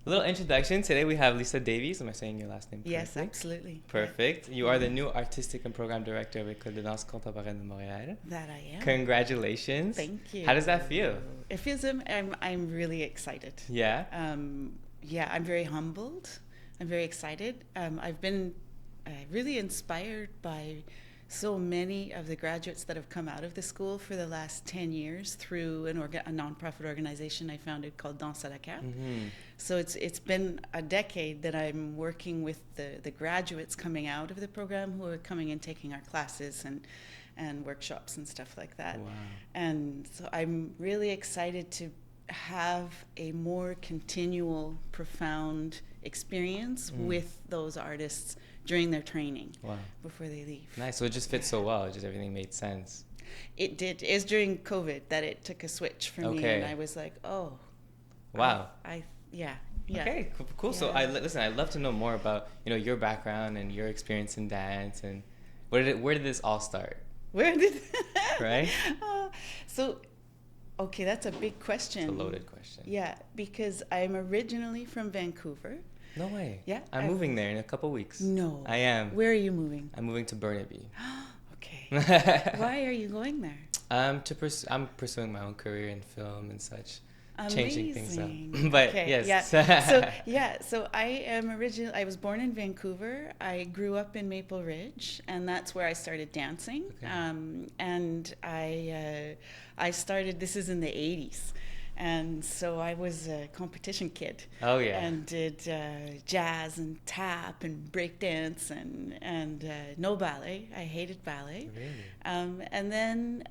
A little introduction. Today we have Lisa Davies. Am I saying your last name correctly? Yes, absolutely. Perfect. You are the new Artistic and Program Director of École de Danse Contemporaine de Montréal. That I am. Congratulations. Thank you. How does that feel? It feels, I'm really excited. Yeah? Yeah, I'm very humbled. I'm very excited. I've been really inspired by so many of the graduates that have come out of the school for the last 10 years through a nonprofit organization I founded called Danse à la Carte. Mm-hmm. So it's been a decade that I'm working with the graduates coming out of the program who are coming and taking our classes and workshops and stuff like that. Wow. And so I'm really excited to have a more continual, profound experience with those artists during their training. Wow. Before they leave. Nice. So it just fits so well. It just everything made sense. It did. It's during COVID that it took a switch for me, and I was like, oh. Wow. Yeah. Okay, cool. Yeah. So I'd love to know more about, your background and your experience in dance, and where did this all start? Right? Okay, that's a big question. It's a loaded question. Yeah, because I'm originally from Vancouver. No way. Yeah. I'm moving there in a couple weeks. No. I am. Where are you moving? I'm moving to Burnaby. Okay. Why are you going there? I'm pursuing my own career in film and such. Amazing. Changing things up. But okay, yes. So I was born in Vancouver. I grew up in Maple Ridge, and that's where I started dancing. Okay. And I started, this is in the 80s. And so I was a competition kid. Oh yeah. And did jazz and tap and break dance and no ballet. I hated ballet. Really? And then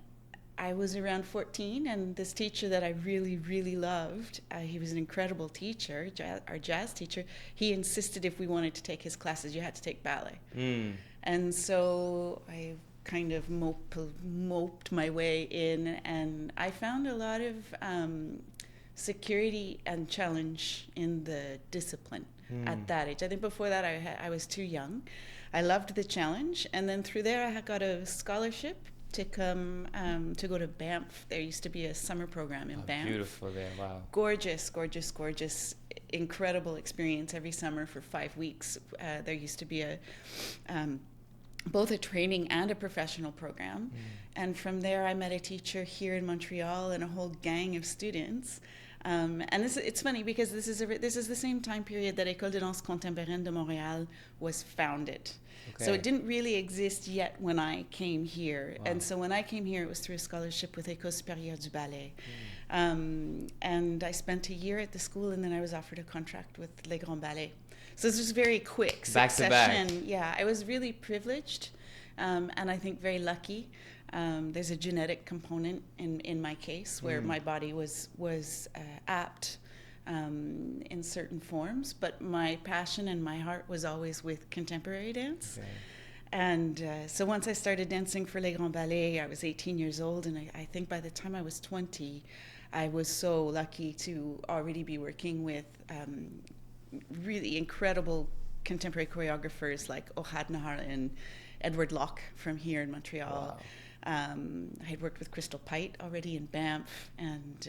I was around 14, and this teacher that I really, really loved, he was an incredible teacher, our jazz teacher. He insisted if we wanted to take his classes, you had to take ballet. And so I kind of moped my way in, and I found a lot of security and challenge in the discipline at that age. I think before that I was too young. I loved the challenge, and then through there I got a scholarship to come to go to Banff. There used to be a summer program in Banff. Beautiful there, wow. Gorgeous, gorgeous, gorgeous, incredible experience every summer for 5 weeks. There used to be both a training and a professional program. And from there I met a teacher here in Montreal and a whole gang of students. And it's funny because this is the same time period that École de Danse Contemporaine de Montréal was founded. Okay. So it didn't really exist yet when I came here. Wow. And so when I came here, it was through a scholarship with École Supérieure du Ballet. And I spent a year at the school, and then I was offered a contract with Les Grands Ballets. So this was very quick succession. Back to back. Yeah, I was really privileged, and I think very lucky. There's a genetic component in my case where my body was apt in certain forms, but my passion and my heart was always with contemporary dance. Okay. And so once I started dancing for Les Grands Ballets, I was 18 years old, and I think by the time I was 20, I was so lucky to already be working with really incredible contemporary choreographers like Ohad Nahar and Edward Locke from here in Montreal. Wow. I had worked with Crystal Pite already in Banff, and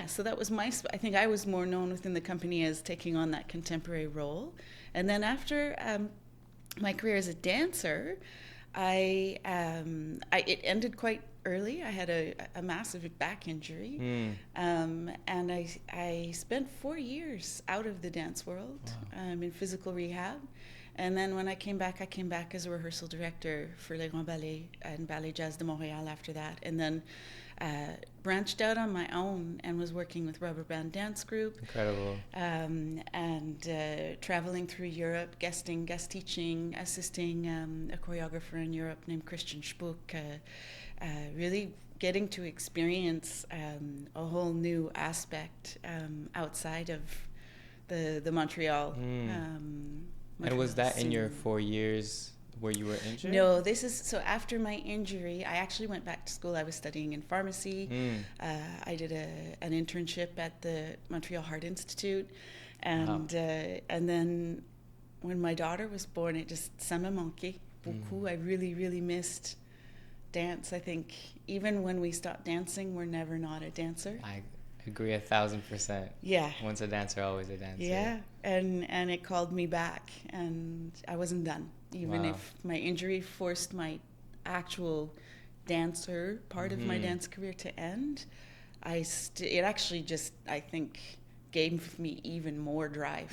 so that was I think I was more known within the company as taking on that contemporary role. And then after my career as a dancer, it ended quite early. I had a massive back injury, and I spent 4 years out of the dance world. Wow. In physical rehab. And then when I came back as a rehearsal director for Les Grands Ballets and Ballet Jazz de Montréal after that. And then branched out on my own and was working with Rubber Band Dance Group. Incredible. And traveling through Europe, guest teaching, assisting a choreographer in Europe named Christian Spuck, really getting to experience a whole new aspect outside of the Montreal. And was that in your 4 years where you were injured? No, so after my injury, I actually went back to school. I was studying in pharmacy. I did an internship at the Montreal Heart Institute. And then when my daughter was born, it just, ça me manquait beaucoup. I really, really missed dance. I think even when we stopped dancing, we're never not a dancer. Agree 1,000%. Yeah. Once a dancer, always a dancer. Yeah, and it called me back, and I wasn't done. Even Wow. if my injury forced my actual dancer part of my dance career to end, it actually just, I think, gave me even more drive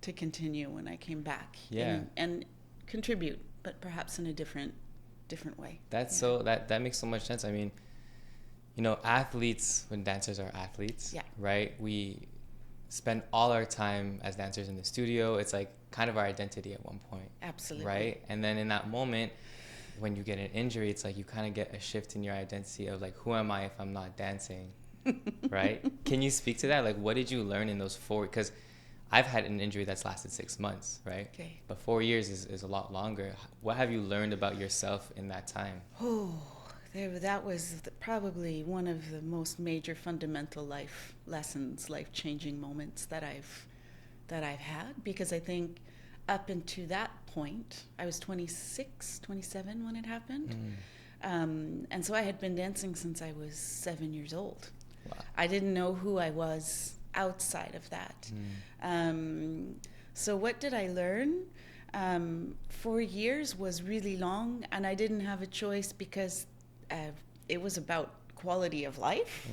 to continue when I came back. Yeah. And contribute, but perhaps in a different way. That's so that makes so much sense. I mean, athletes, when dancers are athletes, right? We spend all our time as dancers in the studio. It's like kind of our identity at one point. Absolutely. Right? And then in that moment, when you get an injury, it's like you kind of get a shift in your identity of like, who am I if I'm not dancing? Right? Can you speak to that? Like, what did you learn in those 4? Because I've had an injury that's lasted 6 months, right? Okay. But 4 years is a lot longer. What have you learned about yourself in that time? Oh, that was probably one of the most major fundamental life lessons, life-changing moments that I've had, because I think up until that point, I was 26, 27 when it happened. And so I had been dancing since I was 7 years old. Wow. I didn't know who I was outside of that. So what did I learn? 4 years was really long, and I didn't have a choice because it was about quality of life.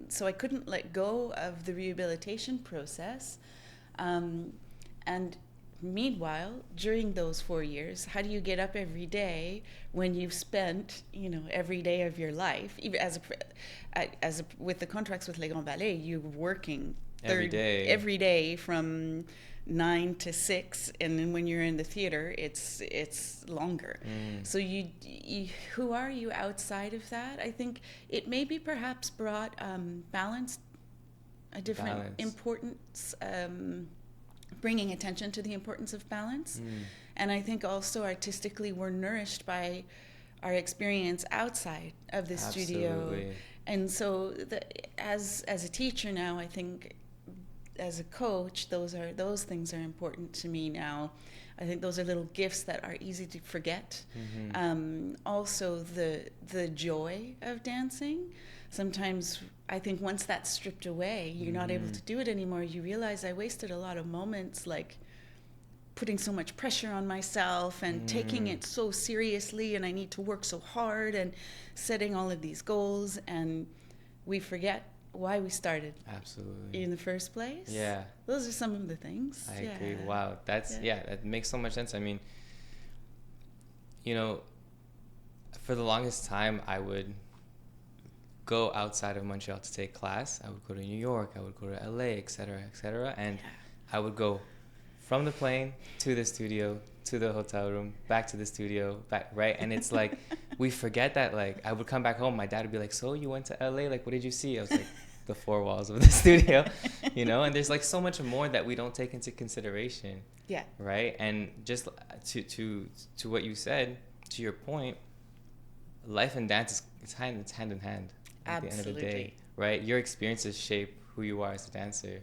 So I couldn't let go of the rehabilitation process. And meanwhile, during those 4 years, how do you get up every day when you've spent, every day of your life, even with the contracts with Les Grands Ballets, you're working every day from 9 to 6, and then when you're in the theater, it's longer. So you who are you outside of that? I think it maybe perhaps brought balance, a different importance, bringing attention to the importance of balance. And I think also artistically we're nourished by our experience outside of the studio. And so as a teacher now, I think as a coach, those things are important to me now. I think those are little gifts that are easy to forget. Also the joy of dancing. Sometimes I think once that's stripped away, you're not able to do it anymore. You realize I wasted a lot of moments, like putting so much pressure on myself and taking it so seriously, and I need to work so hard and setting all of these goals, and we forget why we started in the first place. Yeah. Those are some of the things. I agree. Wow. That makes so much sense. I mean, for the longest time, I would go outside of Montreal to take class. I would go to New York, I would go to LA, etc., and I would go from the plane to the studio, to the hotel room, back to the studio, back, right? And it's like, we forget that, like, I would come back home, my dad would be like, so you went to LA, like, what did you see? I was like, the 4 walls of the studio, and there's like so much more that we don't take into consideration. Yeah. Right? And just to what you said, to your point, life and dance is hand in hand. At the end of the day, right? Your experiences shape who you are as a dancer.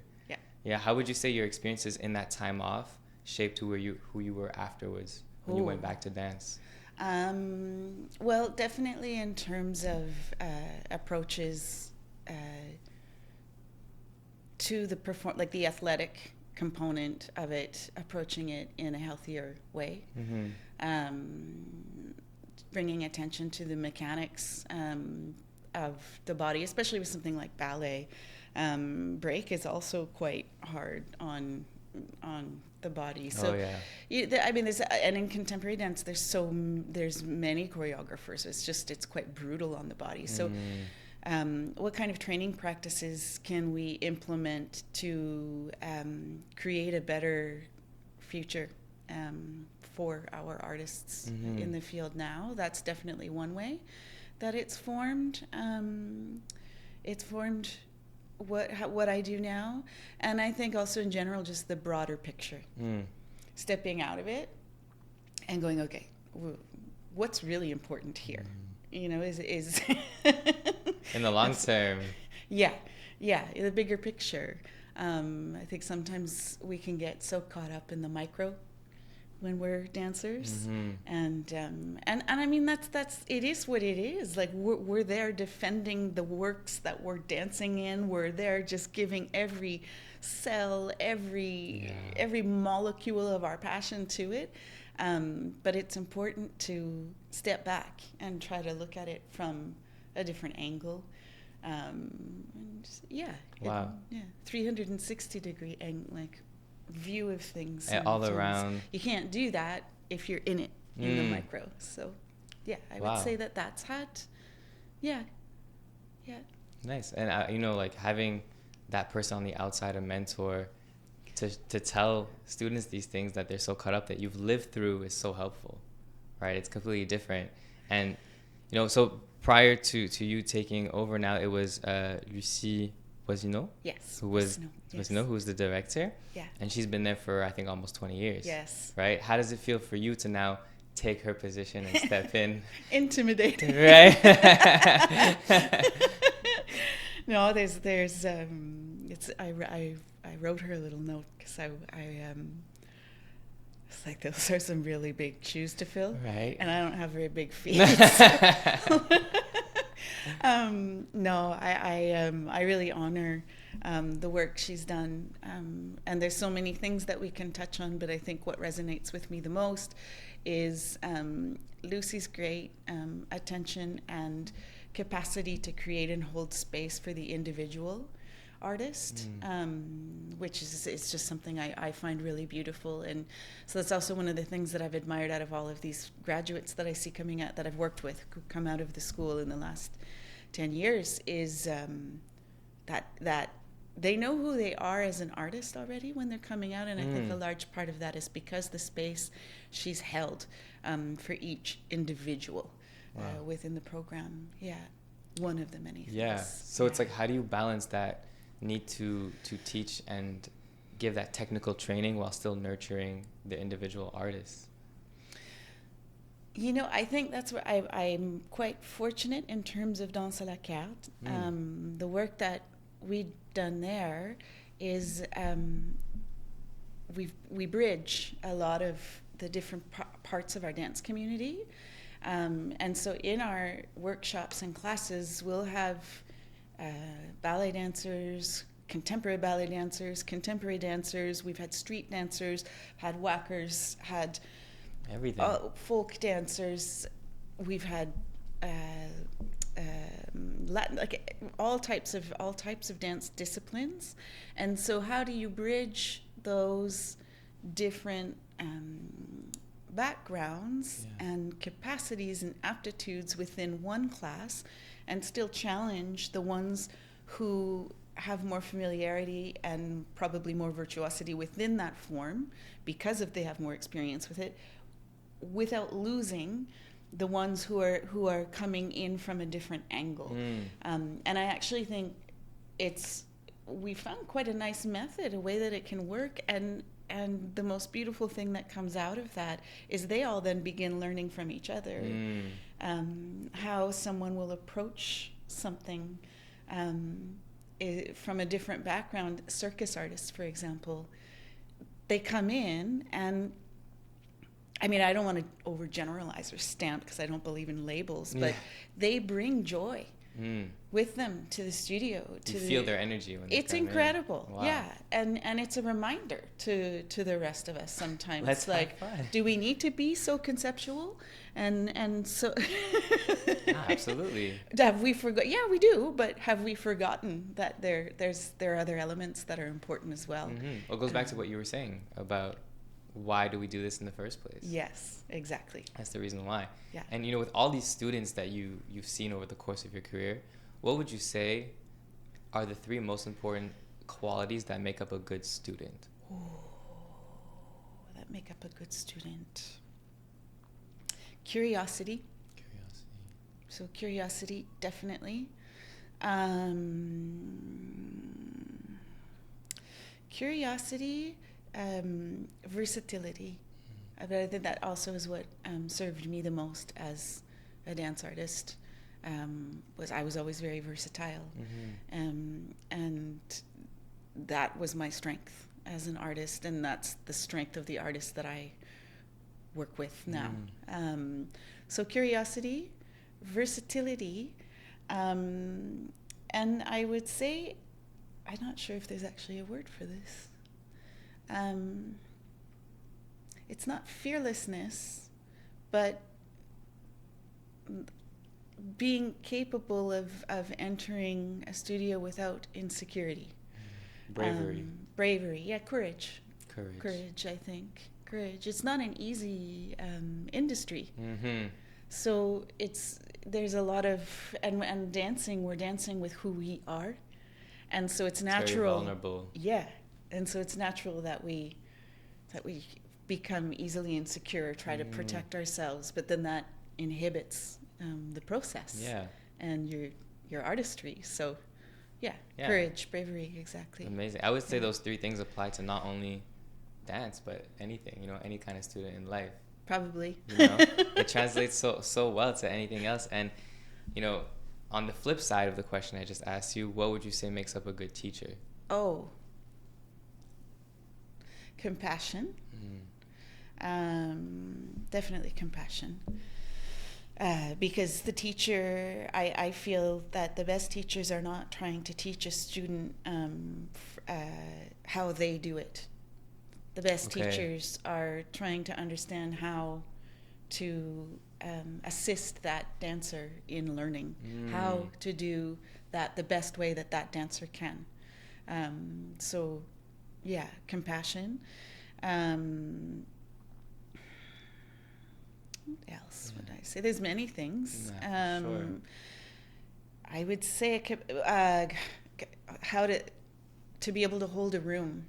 Yeah. How would you say your experiences in that time off shaped who you were afterwards when you went back to dance? Well, definitely in terms of approaches to the athletic component of it, approaching it in a healthier way. Bringing attention to the mechanics of the body, especially with something like ballet. Break is also quite hard on the body. So, and in contemporary dance, there's many choreographers. It's quite brutal on the body. So, what kind of training practices can we implement to create a better future for our artists in the field now? That's definitely one way that it's formed. It's formed what I do now, and I think also in general just the broader picture, stepping out of it and going, okay, what's really important here? Is in the long term. Yeah, the bigger picture. I think sometimes we can get so caught up in the micro when we're dancers. Mm-hmm. And I mean, that's it is what it is. Like we're there defending the works that we're dancing in. We're there just giving every cell, every molecule of our passion to it. But it's important to step back and try to look at it from a different angle. And just, Wow. 360-degree view of things. All around. You can't do that if you're in it, in the micro. So, I would say that's had, yeah. Nice. And, like having that person on the outside, a mentor, to tell students these things that they're so caught up that you've lived through is so helpful, right? It's completely different. And, so prior to you taking over now, it was Lucy Boisino? Yes. Who was the director? Yeah. And she's been there for, I think, almost 20 years. Yes. Right? How does it feel for you to now take her position and step in? Intimidating. Right? No, I wrote her a little note because it's like those are some really big shoes to fill. Right. And I don't have very big feet. No, I really honor the work she's done. And there's so many things that we can touch on, but I think what resonates with me the most is Lucy's great attention and capacity to create and hold space for the individual artist, which is it's just something I find really beautiful. And so that's also one of the things that I've admired out of all of these graduates that I see coming out, that I've worked with, who come out of the school in the last 10 years, is that they know who they are as an artist already when they're coming out. And I think a large part of that is because the space she's held for each individual within the program. Yeah, one of the many things. Yeah. So it's like, how do you balance that need to teach and give that technical training while still nurturing the individual artists? I think that's where I'm quite fortunate in terms of Danse à la Carte. The work that we've done there is we bridge a lot of the different parts of our dance community. And so in our workshops and classes, we'll have ballet dancers, contemporary dancers. We've had street dancers, had whackers, had everything. Folk dancers. We've had Latin, like all types of dance disciplines. And so, how do you bridge those different backgrounds and capacities and aptitudes within one class, and still challenge the ones who have more familiarity and probably more virtuosity within that form because they have more experience with it, without losing the ones who are coming in from a different angle. And I actually think we found quite a nice method, a way that it can work, and the most beautiful thing that comes out of that is they all then begin learning from each other. How someone will approach something from a different background. Circus artists, for example, they come in, and I mean, I don't want to overgeneralize or stamp because I don't believe in labels, but they bring joy with them to the studio. You feel their energy when they It's come incredible. In. Wow. Yeah. And it's a reminder to the rest of us sometimes. Let's like, have fun. Do we need to be so conceptual? And so absolutely. Have we forgot? Yeah, we do, but have we forgotten that there are other elements that are important as well? Well, it goes back to what you were saying about why do we do this in the first place? Yes, exactly. That's the reason why. Yeah. And with all these students that you've seen over the course of your career, what would you say are the 3 most important qualities that make up a good student? That make up a good student. Curiosity. So curiosity, definitely. Curiosity, versatility. But I think that also is what served me the most as a dance artist. Was I was always very versatile, and that was my strength as an artist, and that's the strength of the artist that I work with now. So curiosity, versatility, and I would say, I'm not sure if there's actually a word for this. It's not fearlessness, but being capable of entering a studio without insecurity. Bravery, yeah, courage. Courage, I think. Courage. It's not an easy industry. So there's a lot of, and dancing, we're dancing with who we are. And so it's natural. It's very vulnerable. Yeah. And so it's natural that we become easily insecure, try to protect ourselves, but then that inhibits the process. Yeah. And your artistry. So yeah, courage, bravery, exactly. Amazing. I would say those three things apply to not only dance, but anything, any kind of student in life. Probably. It translates so well to anything else. And, on the flip side of the question I just asked you, what would you say makes up a good teacher? Oh. Compassion. Definitely compassion. Because the teacher, I feel that the best teachers are not trying to teach a student how they do it. The best teachers are trying to understand how to assist that dancer in learning, how to do that the best way that dancer can. So, yeah, compassion. What else would I say? There's many things. Sure. I would say how to be able to hold a room.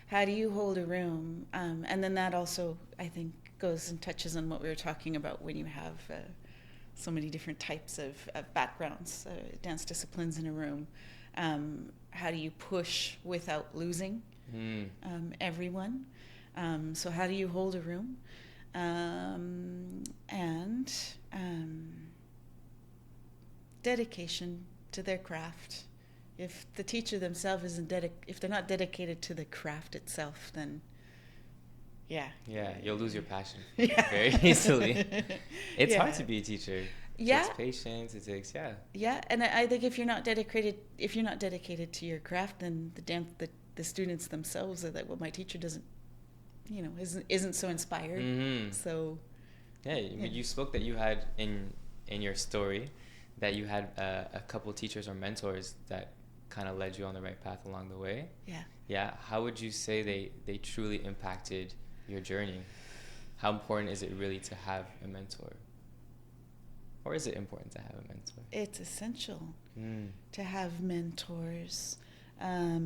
How do you hold a room? And then that also, I think, goes and touches on what we were talking about when you have so many different types of backgrounds, dance disciplines in a room. How do you push without losing everyone? So how do you hold a room? And dedication to their craft. If the teacher themselves if they're not dedicated to the craft itself, then you'll lose your passion very easily. It's hard to be a teacher. It takes patience. It takes and I think if you're not dedicated to your craft, then the students themselves are like, well, my teacher doesn't, isn't so inspired. So you spoke that you had in your story that you had a couple teachers or mentors that kind of led you on the right path along the way. How would you say they truly impacted your journey? How important is it really to have a mentor? Or is it important to have a mentor? It's essential to have mentors. I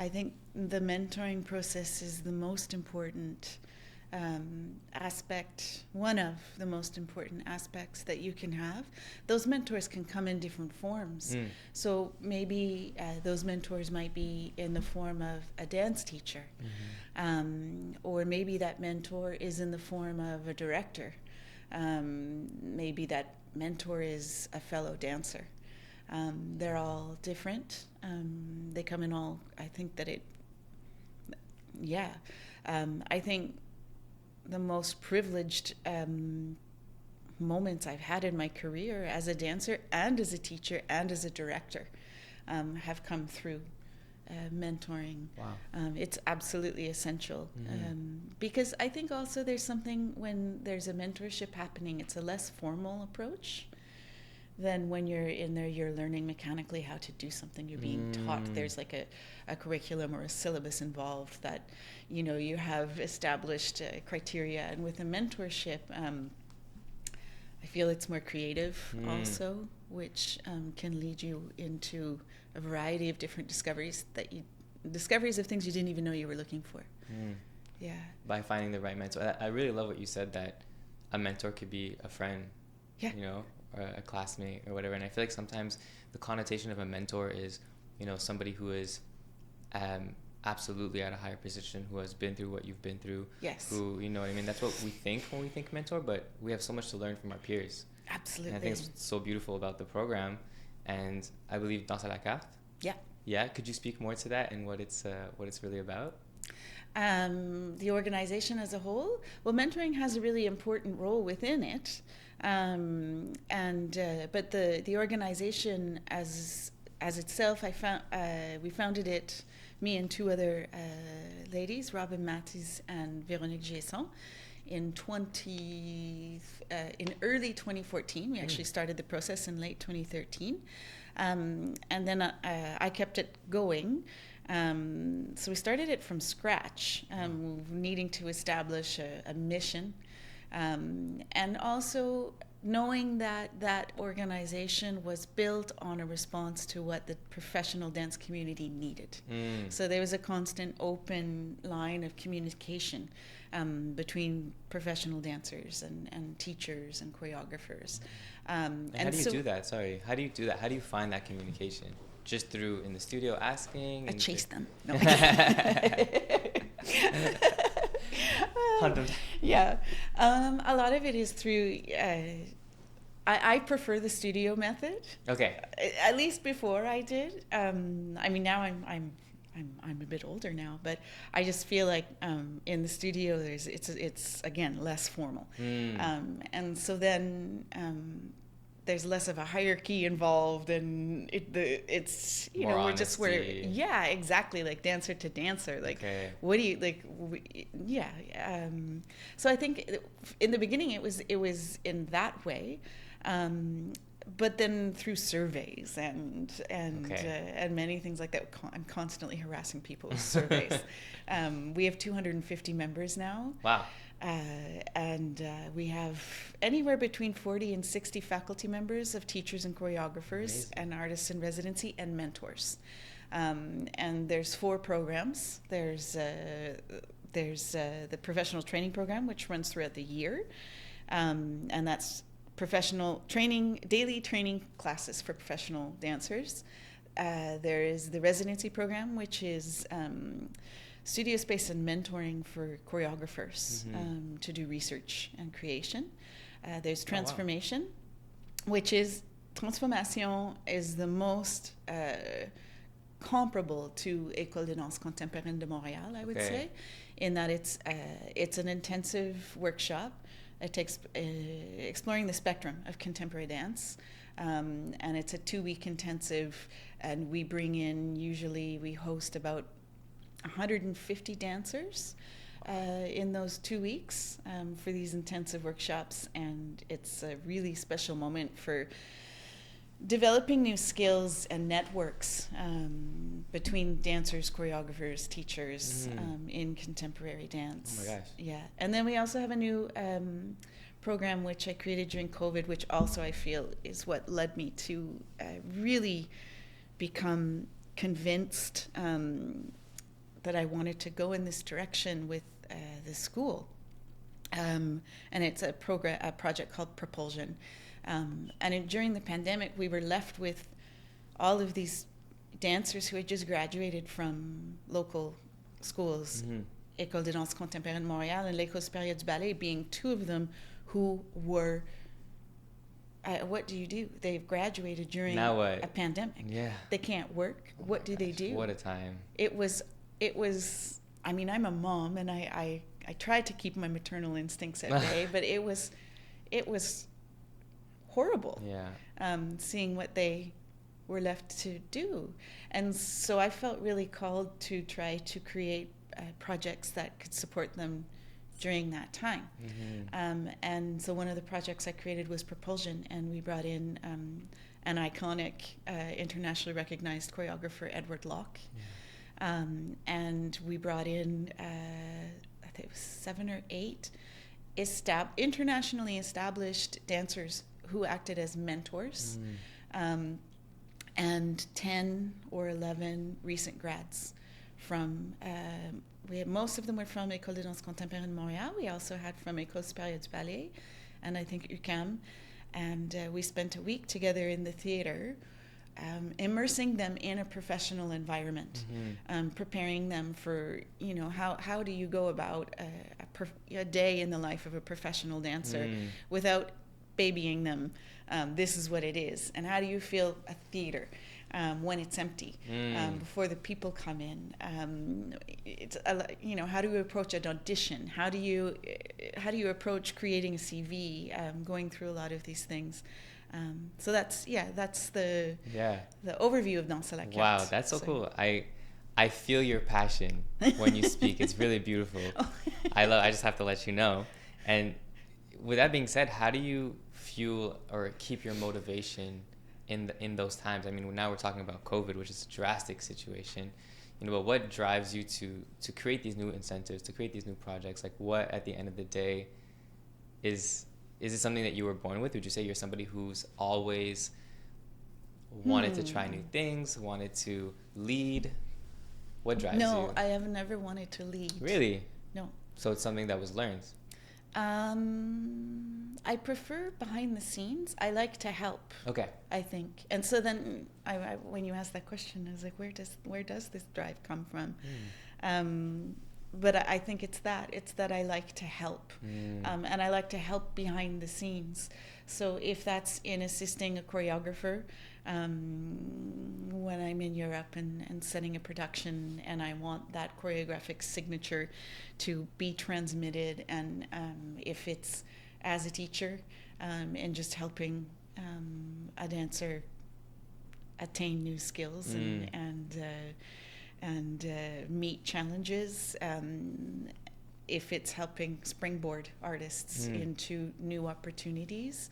think the mentoring process is the most important aspect, one of the most important aspects that you can have. Those mentors can come in different forms. So maybe those mentors might be in the form of a dance teacher, or maybe that mentor is in the form of a director. Maybe that mentor is a fellow dancer. They're all different. They come in all, I think that I think the most privileged moments I've had in my career as a dancer and as a teacher and as a director have come through mentoring. Wow. It's absolutely essential. Because I think also there's something when there's a mentorship happening, it's a less formal approach than when you're in there, you're learning mechanically how to do something. You're being taught. There's like a curriculum or a syllabus involved that, you have established criteria. And with a mentorship, I feel it's more creative also, which can lead you into a variety of different discoveries of things you didn't even know you were looking for. By finding the right mentor. I really love what you said, that a mentor could be a friend, or a classmate or whatever. And I feel like sometimes the connotation of a mentor is, somebody who is absolutely at a higher position, who has been through what you've been through. Yes. Who, that's what we think when we think mentor, but we have so much to learn from our peers. Absolutely. And I think it's so beautiful about the program. And I believe Dans à la carte. Yeah. Yeah. Could you speak more to that and what it's really about? The organization as a whole, well, mentoring has a really important role within it, but the organization as itself, we founded it, me and two other ladies, Robin Mattis and Véronique Giesson, in early 2014. We actually started the process in late 2013, and then I kept it going. So we started it from scratch, needing to establish a mission, and also knowing that organization was built on a response to what the professional dance community needed. So there was a constant open line of communication between professional dancers and teachers and choreographers. And how do you do that? Sorry, how do you do that? How do you find that communication? Just through in the studio asking? I chase them. No. Hunt them. Yeah. A lot of it is through. I prefer the studio method. Okay. At least before I did. I mean, now I'm a bit older now, but I just feel like in the studio it's again less formal, and so then. There's less of a hierarchy involved, and it's More we're honesty. just yeah, exactly, like dancer to dancer, like okay. What do you like? Yeah, so I think in the beginning it was in that way, but then through surveys and many things like that, I'm constantly harassing people with surveys. We have 250 members now. Wow. And we have anywhere between 40 and 60 faculty members of teachers and choreographers. Amazing. And artists in residency and mentors. And there's 4 programs. There's the professional training program, which runs throughout the year. And that's professional training, daily training classes for professional dancers. There is the residency program, which is studio space and mentoring for choreographers to do research and creation. There's transformation, which is transformation is the most comparable to École de Danse Contemporaine de Montréal, I would say, in that it's an intensive workshop. It takes exploring the spectrum of contemporary dance, and it's a 2-week intensive, and we host about 150 dancers in those 2 weeks for these intensive workshops, and it's a really special moment for developing new skills and networks between dancers, choreographers, teachers in contemporary dance. Oh my gosh. Yeah. And then we also have a new program which I created during COVID, which also I feel is what led me to really become convinced that I wanted to go in this direction with the school. And it's a project called Propulsion. During the pandemic, we were left with all of these dancers who had just graduated from local schools, École de Danse Contemporaine Montréal and l'École Supérieure du Ballet being 2 of them who were, what do you do? They've graduated during a pandemic. Yeah. They can't work. What do they do? What a time. It was, I mean, I'm a mom, and I tried to keep my maternal instincts at bay, but it was horrible. Yeah. Seeing what they were left to do. And so I felt really called to try to create projects that could support them during that time. And so one of the projects I created was Propulsion, and we brought in an iconic, internationally recognized choreographer, Edward Locke. Yeah. And we brought in, I think it was 7 or 8 internationally established dancers who acted as mentors, and 10 or 11 recent grads from, most of them were from École de Danse Contemporaine Montréal. We also had from École Supérieure du Ballet, and I think UQAM. And we spent a week together in the theater, immersing them in a professional environment, preparing them for, how do you go about a day in the life of a professional dancer without babying them. This is what it is. And how do you feel a theater? when it's empty, before the people come in. How do you approach an audition? How do you approach creating a CV? Going through a lot of these things. So that's the overview of Danse à la Carte. Wow, that's so cool. I feel your passion when you speak. It's really beautiful. I just have to let you know. And with that being said, how do you fuel or keep your motivation in those times? I mean, now we're talking about COVID, which is a drastic situation. But what drives you to create these new incentives, to create these new projects? Like, what at the end of the day is it something that you were born with? Would you say you're somebody who's always wanted to try new things, wanted to lead? What drives you? No, I have never wanted to lead. Really? No. So it's something that was learned. I prefer behind the scenes. I like to help. Okay. I think, and so then when you asked that question, I was like, where does this drive come from? But I think it's that I like to help, and I like to help behind the scenes. So if that's in assisting a choreographer, when I'm in Europe and setting a production, and I want that choreographic signature to be transmitted, and if it's as a teacher, and just helping a dancer attain new skills and meet challenges. If it's helping springboard artists into new opportunities,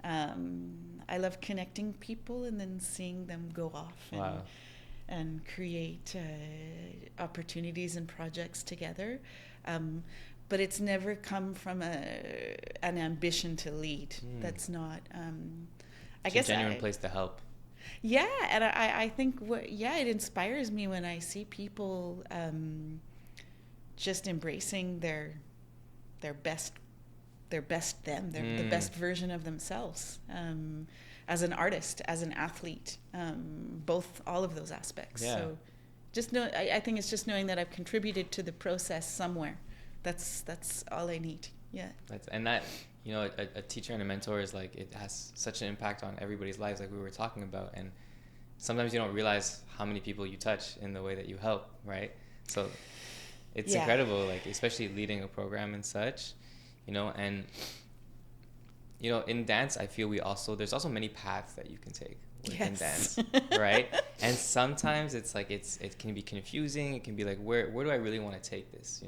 I love connecting people and then seeing them go off and create opportunities and projects together. But it's never come from an ambition to lead. That's not. I guess a genuine place to help. Yeah, and I think it inspires me when I see people just embracing their best them, the best version of themselves, as an artist, as an athlete, all of those aspects. Yeah. So I think it's just knowing that I've contributed to the process somewhere. That's all I need. Yeah. A teacher and a mentor is like, it has such an impact on everybody's lives, like we were talking about, and sometimes you don't realize how many people you touch in the way that you help, right? So it's incredible, like especially leading a program and such, and in dance, I feel there's also many paths that you can take within dance, right? And sometimes it's like it can be confusing. It can be like, where do I really want to take this,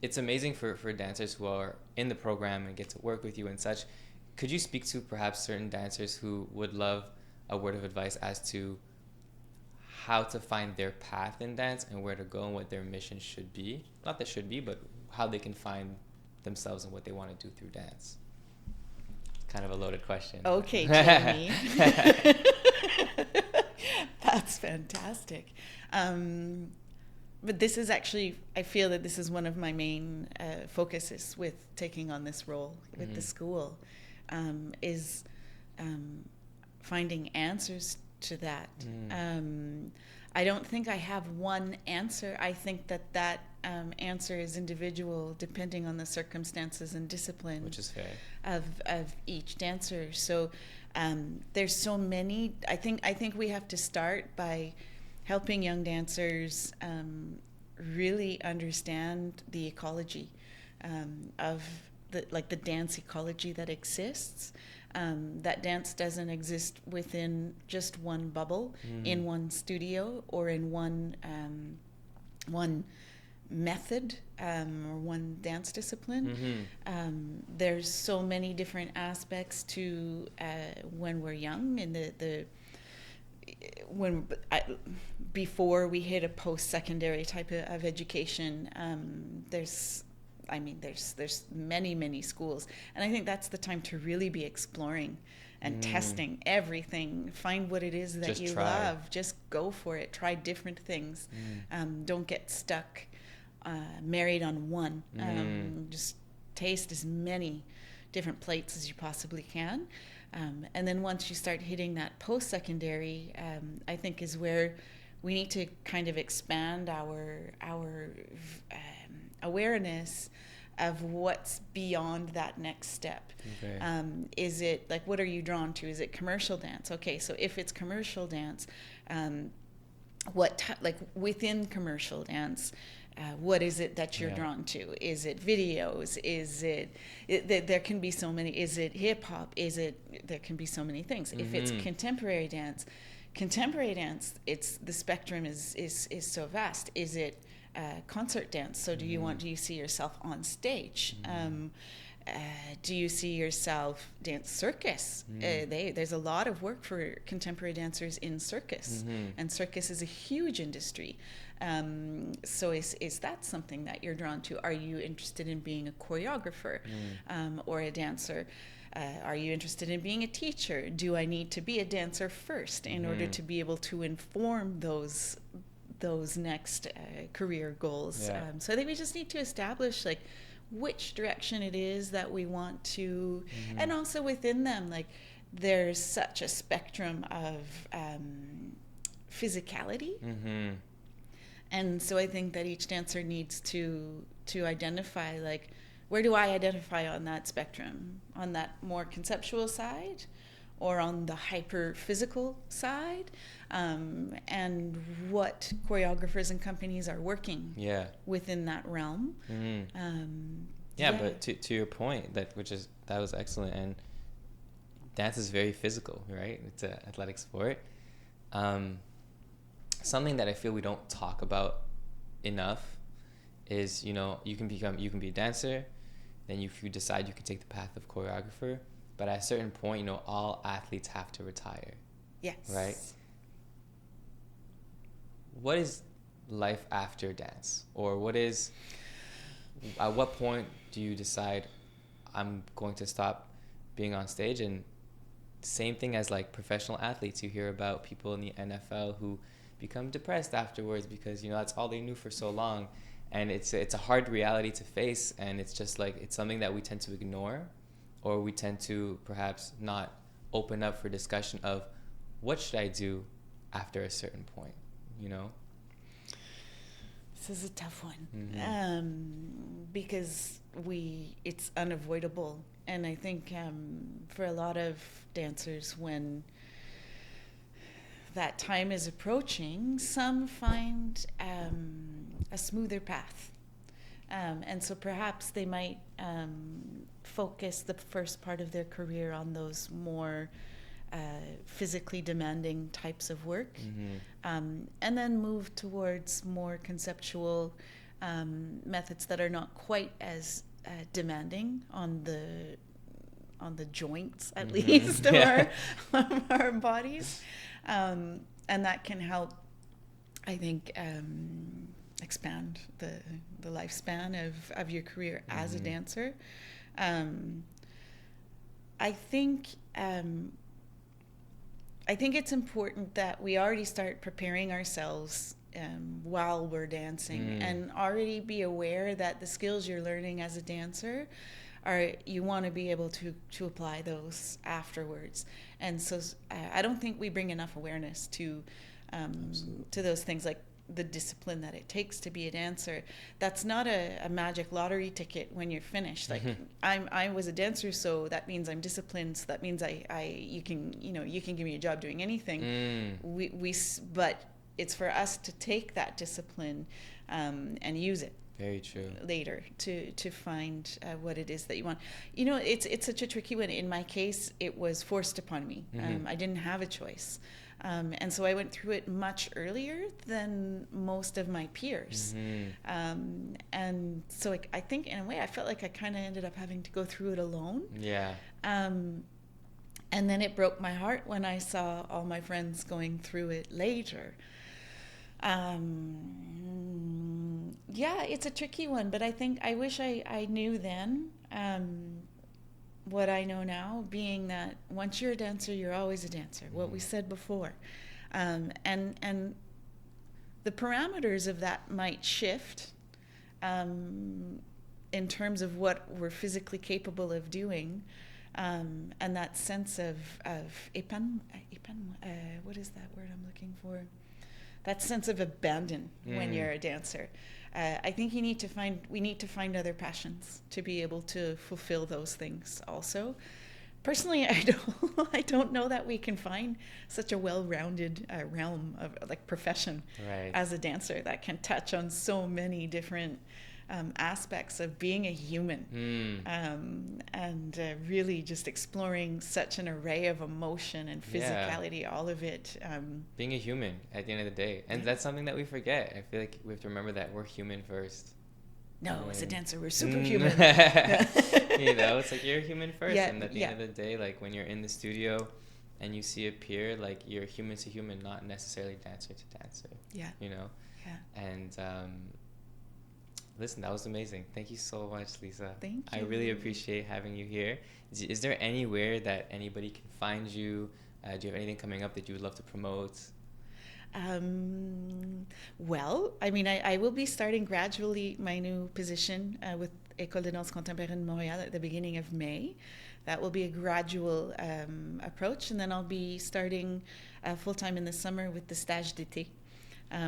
It's amazing for dancers who are in the program and get to work with you and such. Could you speak to perhaps certain dancers who would love a word of advice as to how to find their path in dance and where to go and what their mission should be? Not that should be, but how they can find themselves and what they want to do through dance. Kind of a loaded question. Okay, Jamie. That's fantastic. But this is actually, I feel that this is one of my main focuses with taking on this role with the school, is finding answers to that. I don't think I have one answer. I think that answer is individual depending on the circumstances and discipline, which is fair, of each dancer. So there's so many. I think we have to start by helping young dancers really understand the ecology of the dance ecology that exists. That dance doesn't exist within just one bubble, in one studio, or in one method, or one dance discipline. There's so many different aspects to when we're young, and before we hit a post-secondary type of education. There's many schools, and I think that's the time to really be exploring and testing everything. Find what it is that you love. Just go for it. Try different things. Don't get stuck, married on one. Just taste as many different plates as you possibly can. And then once you start hitting that post-secondary, I think is where we need to kind of expand our awareness of what's beyond that next step. Okay. Is it like, what are you drawn to? Is it commercial dance? Okay, so if it's commercial dance, like within commercial dance, what is it that you're drawn to? Is it videos? Is it there can be so many. Is it hip hop? There can be so many things. If it's contemporary dance, it's the spectrum is so vast. Is it concert dance? So do you see yourself on stage? Do you see yourself dance circus? There's a lot of work for contemporary dancers in circus, and circus is a huge industry. So is that something that you're drawn to? Are you interested in being a choreographer or a dancer? Are you interested in being a teacher? Do I need to be a dancer first in order to be able to inform those next career goals? Yeah. So I think we just need to establish like which direction it is that we want to, and also within them, like there's such a spectrum of physicality. And so I think that each dancer needs to identify, like, where do I identify on that spectrum? On that more conceptual side, or on the hyper physical side? And what choreographers and companies are working within that realm? But to your point, that was excellent. And dance is very physical, right? It's an athletic sport. Something that I feel we don't talk about enough is, you can be a dancer, then if you decide you can take the path of choreographer, but at a certain point, all athletes have to retire. Yes. Right? What is life after dance? Or at what point do you decide I'm going to stop being on stage? And same thing as like professional athletes, you hear about people in the NFL who become depressed afterwards because that's all they knew for so long, and it's a hard reality to face, and it's just like it's something that we tend to ignore, or we tend to perhaps not open up for discussion of what should I do after a certain point. This is a tough one, because it's unavoidable, and I think for a lot of dancers, when that time is approaching, some find a smoother path. And so perhaps they might focus the first part of their career on those more physically demanding types of work, and then move towards more conceptual methods that are not quite as demanding on the joints, at least, of our bodies. And that can help, I think, expand the lifespan of your career as a dancer. I think it's important that we already start preparing ourselves while we're dancing, and already be aware that the skills you're learning as a dancer you want to be able to apply those afterwards. And so I don't think we bring enough awareness to those things, like the discipline that it takes to be a dancer. That's not a magic lottery ticket when you're finished. Like I was a dancer, so that means I'm disciplined. So that means you can give me a job doing anything. But it's for us to take that discipline and use it. Very true. Later to find what it is that you want. It's such a tricky one. In my case, it was forced upon me. I didn't have a choice. And so I went through it much earlier than most of my peers. And so I think in a way I felt like I kind of ended up having to go through it alone. Yeah. And then it broke my heart when I saw all my friends going through it later. Yeah, it's a tricky one, but I wish I knew then what I know now, being that once you're a dancer, you're always a dancer, what we said before. And the parameters of that might shift in terms of what we're physically capable of doing, and that sense of what is that word I'm looking for? that sense of abandon when you're a dancer. I think we need to find other passions to be able to fulfill those things also. Personally, I don't know that we can find such a well-rounded realm of like profession as a dancer that can touch on so many different aspects of being a human, and really just exploring such an array of emotion and physicality, all of it. Being a human at the end of the day. And that's something that we forget. I feel like we have to remember that we're human first. No, as a dancer, we're superhuman. It's like you're human first. And at the end of the day, like when you're in the studio and you see a peer, like you're human to human, not necessarily dancer to dancer. Yeah. And listen, that was amazing. Thank you so much, Lisa. Thank you. I really appreciate having you here. Is there anywhere that anybody can find you? Do you have anything coming up that you would love to promote? Well, I mean, I will be starting gradually my new position with École de Danse Contemporaine Montréal at the beginning of May. That will be a gradual approach, and then I'll be starting full-time in the summer with the stage d'été,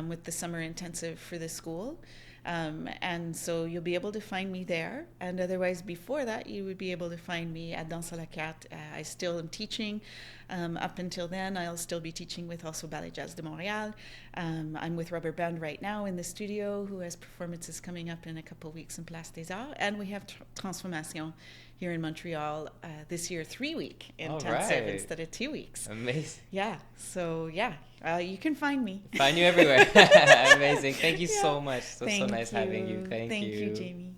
with the summer intensive for the school. And so you'll be able to find me there. And otherwise, before that, you would be able to find me at Danse à la Carte. I still am teaching. Up until then, I'll still be teaching with also Ballet Jazz de Montréal. I'm with Rubber Band right now in the studio, who has performances coming up in a couple of weeks in Place des Arts. And we have Transformation here in Montreal this year, 3-week intensive instead of 2 weeks. Amazing. Yeah. So, you can find me. Find you everywhere. Amazing. Thank you so much. So nice having you. Thank you. Thank you, Jamie.